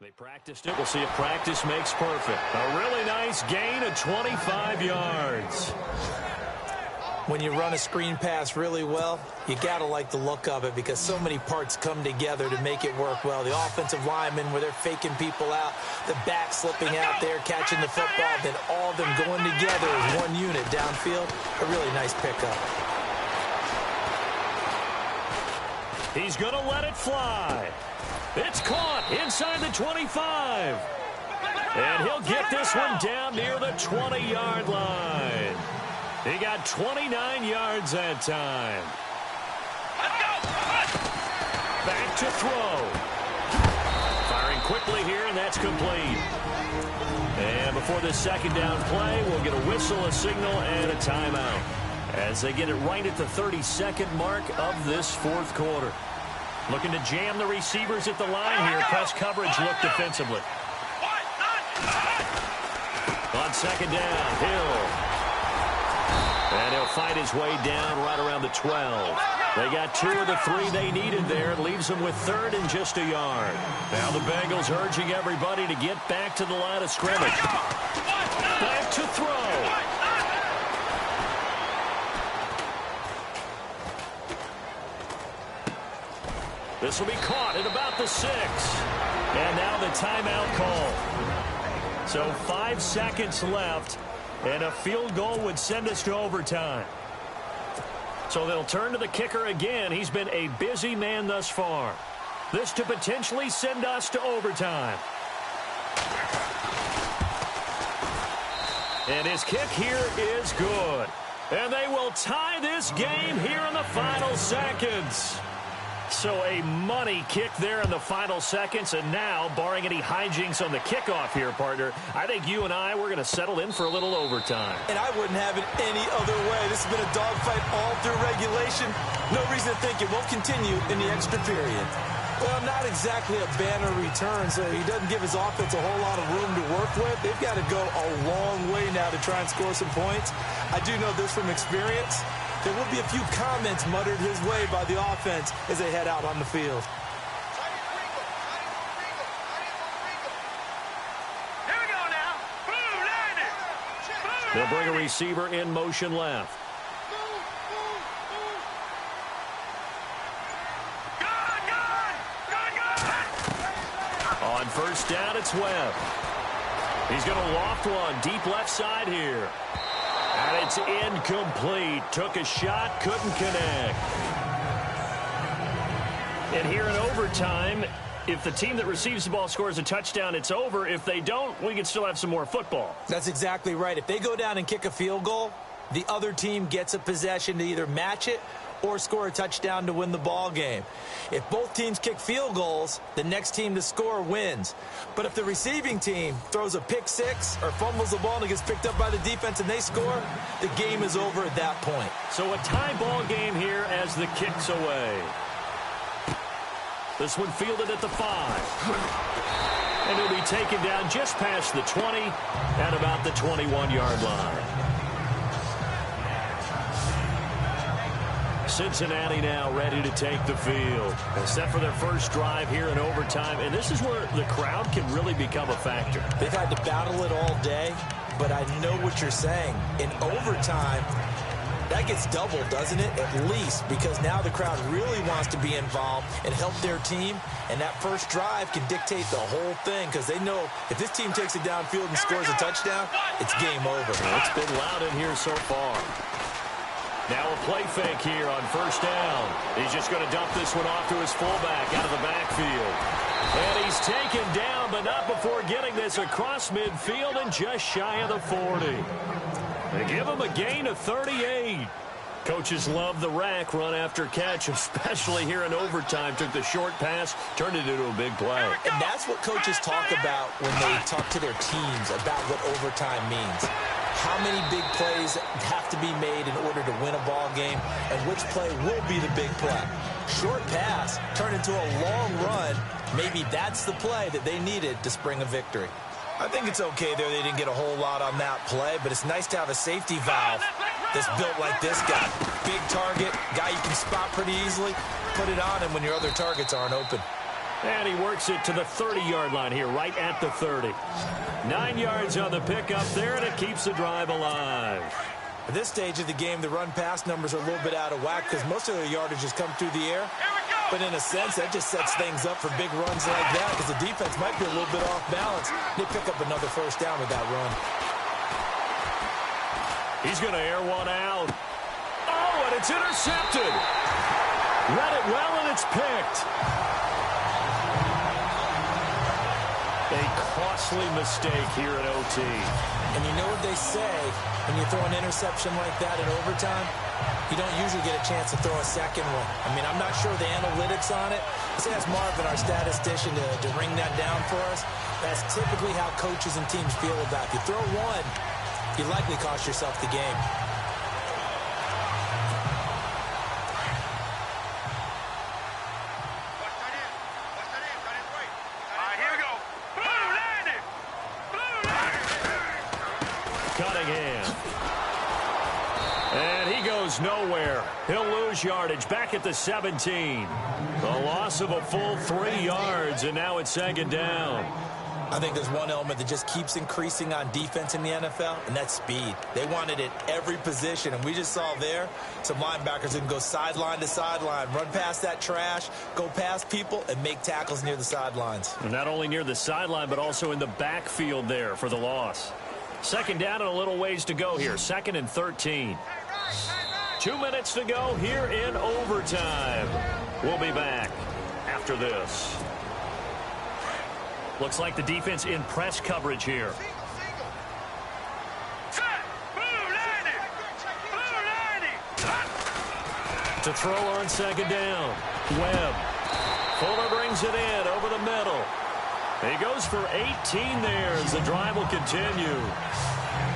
They practiced it. We'll see if practice makes perfect. A really nice gain of 25 yards. When you run a screen pass really well, you got to like the look of it because so many parts come together to make it work well. The offensive linemen where they're faking people out, the back slipping out there, catching the football, then all of them going together as one unit downfield. A really nice pickup. He's going to let it fly. It's caught inside the 25. And he'll get this one down near the 20-yard line. He got 29 yards that time. Back to throw. Firing quickly here, and that's complete. And before this second down play, we'll get a whistle, a signal, and a timeout as they get it right at the 32nd mark of this 4th quarter. Looking to jam the receivers at the line here. Press coverage look defensively. second down. Hill. And he'll fight his way down right around the 12. They got 2 of the 3 they needed there. It leaves them with 3rd and just a yard. Now the Bengals urging everybody to get back to the line of scrimmage. Back to throw. This will be caught at about the 6. And now the timeout call. So 5 seconds left, and a field goal would send us to overtime. So they'll turn to the kicker again. He's been a busy man thus far. This to potentially send us to overtime. And his kick here is good. And they will tie this game here in the final seconds. So a money kick there in the final seconds, and now, barring any hijinks on the kickoff here, partner, I think you and we're going to settle in for a little overtime. And I wouldn't have it any other way. This has been a dogfight all through regulation. No reason to think it won't continue in the extra period. Well, not exactly a banner return, so he doesn't give his offense a whole lot of room to work with. They've got to go a long way now to try and score some points. I do know this from experience. There will be a few comments muttered his way by the offense as they head out on the field. Here we go now. Blue, line it. They'll bring a receiver in motion left. On first down, it's Webb. He's going to loft one deep left side here. And it's incomplete. Took a shot, couldn't connect. And here in overtime, if the team that receives the ball scores a touchdown, it's over. If they don't, we can still have some more football. That's exactly right. If they go down and kick a field goal, the other team gets a possession to either match it or score a touchdown to win the ball game. If both teams kick field goals, the next team to score wins. But if the receiving team throws a pick six or fumbles the ball and it gets picked up by the defense and they score, the game is over at that point. So a tie ball game here as the kick's away. This one fielded at the 5. And it'll be taken down just past the 20 at about the 21-yard line. Cincinnati now ready to take the field. Set for their first drive here in overtime. And this is where the crowd can really become a factor. They've had to battle it all day, but I know what you're saying. In overtime, that gets doubled, doesn't it? At least, because now the crowd really wants to be involved and help their team. And that first drive can dictate the whole thing because they know if this team takes it downfield and scores a touchdown, it's game over. It's been loud in here so far. Now a play fake here on first down. He's just going to dump this one off to his fullback out of the backfield. And he's taken down, but not before getting this across midfield and just shy of the 40. They give him a gain of 38. Coaches love the rack run after catch, especially here in overtime. Took the short pass, turned it into a big play. And that's what coaches talk about when they talk to their teams about what overtime means. How many big plays have to be made in order to win a ball game, and which play will be the big play. Short pass turned into a long run. Maybe that's the play that they needed to spring a victory. I think it's okay there. They didn't get a whole lot on that play, but it's nice to have a safety valve that's built like this guy. Big target, guy you can spot pretty easily. Put it on him when your other targets aren't open. And he works it to the 30-yard line here, right at the 30. 9 yards on the pickup there, and it keeps the drive alive. At this stage of the game, the run-pass numbers are a little bit out of whack because most of their yardage has come through the air. But in a sense, that just sets things up for big runs like that because the defense might be a little bit off balance. They pick up another first down with that run. He's going to air one out. Oh, and it's intercepted. Read it well, and it's picked. A costly mistake here at OT. And you know what they say, when you throw an interception like that in overtime, you don't usually get a chance to throw a second one. I mean, I'm not sure the analytics on it. Let's ask Marvin, our statistician, to ring that down for us. That's typically how coaches and teams feel about it. If you throw one, you likely cost yourself the game. goes nowhere. He'll lose yardage back at the 17. A loss of a full 3 yards, and now it's second down. I think there's one element that just keeps increasing on defense in the NFL, and that's speed. They want it at every position, and we just saw there some linebackers who can go sideline to sideline, run past that trash, go past people, and make tackles near the sidelines. And not only near the sideline, but also in the backfield there for the loss. Second down and a little ways to go here. 2nd and 13. 2 minutes to go here in overtime. We'll be back after this. Looks like the defense in press coverage here. To throw on second down. Webb. Fuller brings it in over the middle. He goes for 18 there as the drive will continue.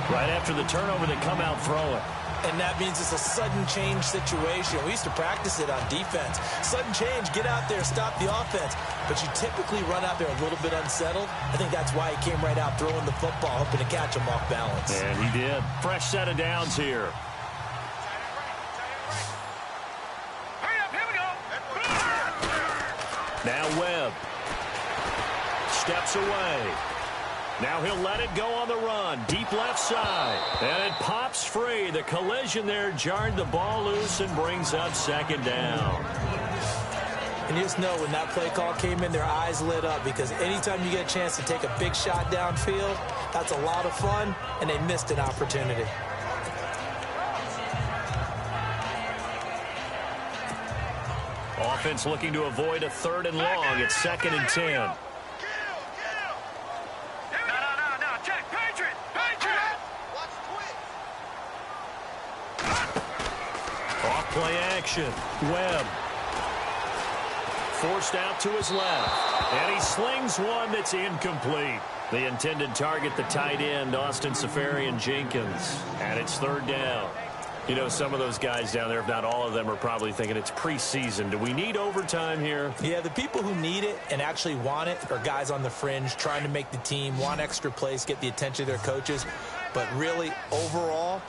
Right after the turnover, they come out throwing. And that means it's a sudden change situation. We used to practice it on defense. Sudden change, get out there, stop the offense. But you typically run out there a little bit unsettled. I think that's why he came right out throwing the football, hoping to catch him off balance. And he did. Fresh set of downs here. Hurry up, here we go. Now Webb. Steps away. Now he'll let it go on the run. Deep left side. And it pops free. The collision there jarred the ball loose and brings up second down. And you just know when that play call came in, their eyes lit up, because anytime you get a chance to take a big shot downfield, that's a lot of fun, and they missed an opportunity. Offense looking to avoid a 3rd and long. It's 2nd and 10. Play action. Webb. Forced out to his left. And he slings one that's incomplete. The intended target, the tight end, Austin Seferian-Jenkins. And it's 3rd down. You know, some of those guys down there, if not all of them, are probably thinking it's preseason. Do we need overtime here? Yeah, the people who need it and actually want it are guys on the fringe trying to make the team, want extra plays, get the attention of their coaches. But really, overall,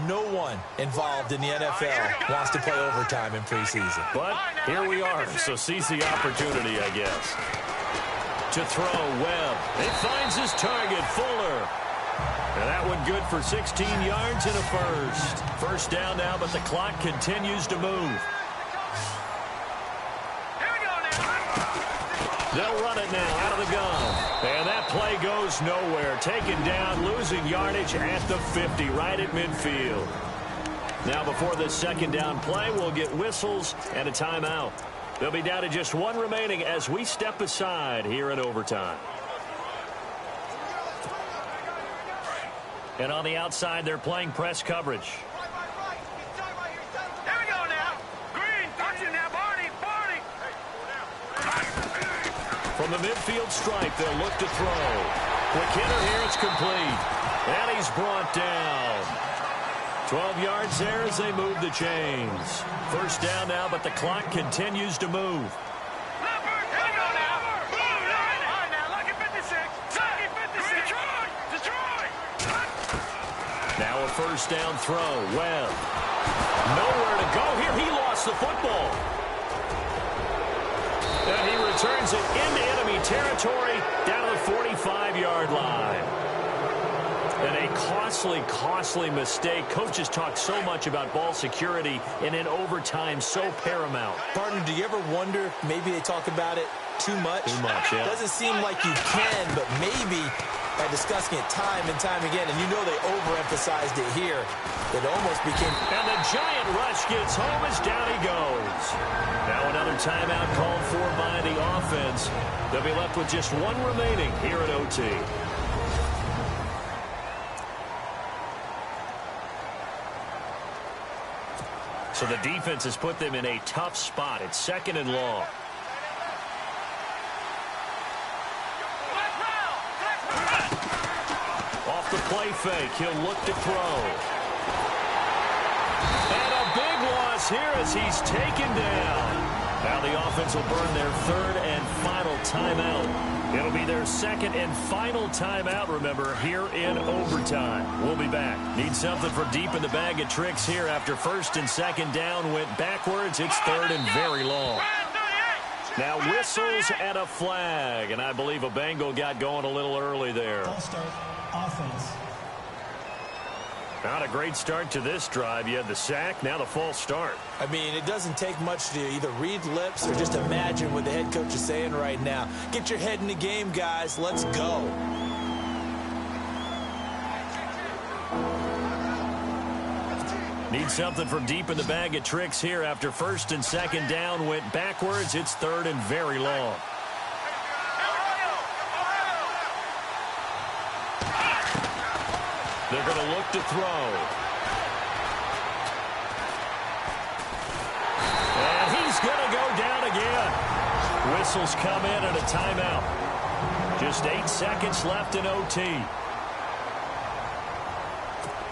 no one involved in the NFL wants to play overtime in preseason. But here we are, so seize the opportunity, I guess. To throw, Webb. He finds his target, Fuller. And that one good for 16 yards and a first. First down now, but the clock continues to move. They'll run it now out of the gun. And that play goes nowhere. Taken down, losing yardage at the 50, right at midfield. Now before this second down play, we'll get whistles and a timeout. They'll be down to just one remaining as we step aside here in overtime. And on the outside, they're playing press coverage. From the midfield stripe, they'll look to throw. Quick hitter here, it's complete. And he's brought down. 12 yards there as they move the chains. First down now, but the clock continues to move. Now a first down throw. Webb. Nowhere to go here. He lost the football. And he returns it into enemy territory down to the 45-yard line. And a costly mistake. Coaches talk so much about ball security, and in overtime, so paramount. Partner, do you ever wonder if maybe they talk about it too much? Too much, yeah. Doesn't seem like you can, but maybe by discussing it time and time again, and you know they overemphasized it here, it almost became... And the giant rush gets home as down he goes. Now another timeout called for by the offense. They'll be left with just one remaining here at OT. So the defense has put them in a tough spot. It's 2nd and long. Off the play fake, he'll look to throw. And a big loss here as he's taken down. Now the offense will burn their third and final timeout. It'll be their second and final timeout, remember, here in overtime. We'll be back. Need something for deep in the bag of tricks here after first and second down went backwards. It's third and very long. Now whistles and a flag, and I believe a Bengal got going a little early there. False start, offense. Not a great start to this drive. You had the sack, now the false start. I mean, it doesn't take much to either read lips or just imagine what the head coach is saying right now. Get your head in the game, guys. Let's go. Need something from deep in the bag of tricks here after first and second down went backwards. It's third and very long. They're going to look to throw. And he's going to go down again. Whistles come in at a timeout. Just 8 seconds left in OT.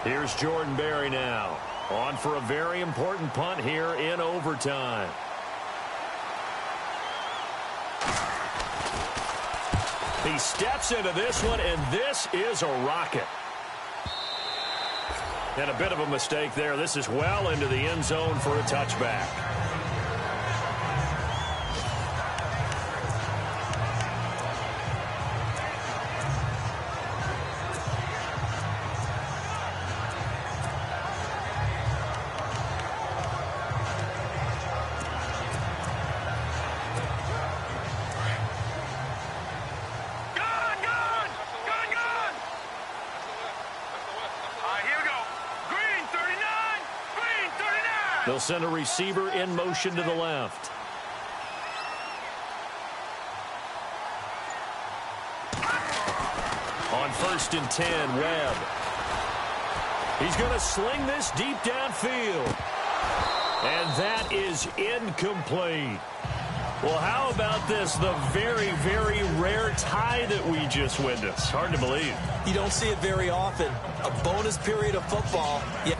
Here's Jordan Berry now. On for a very important punt here in overtime. He steps into this one, and this is a rocket. And a bit of a mistake there. This is well into the end zone for a touchback. They'll send a receiver in motion to the left. On first and 10, Webb. He's going to sling this deep downfield. And that is incomplete. Well, how about this? The very, very rare tie that we just witnessed. Hard to believe. You don't see it very often. A bonus period of football. Yeah.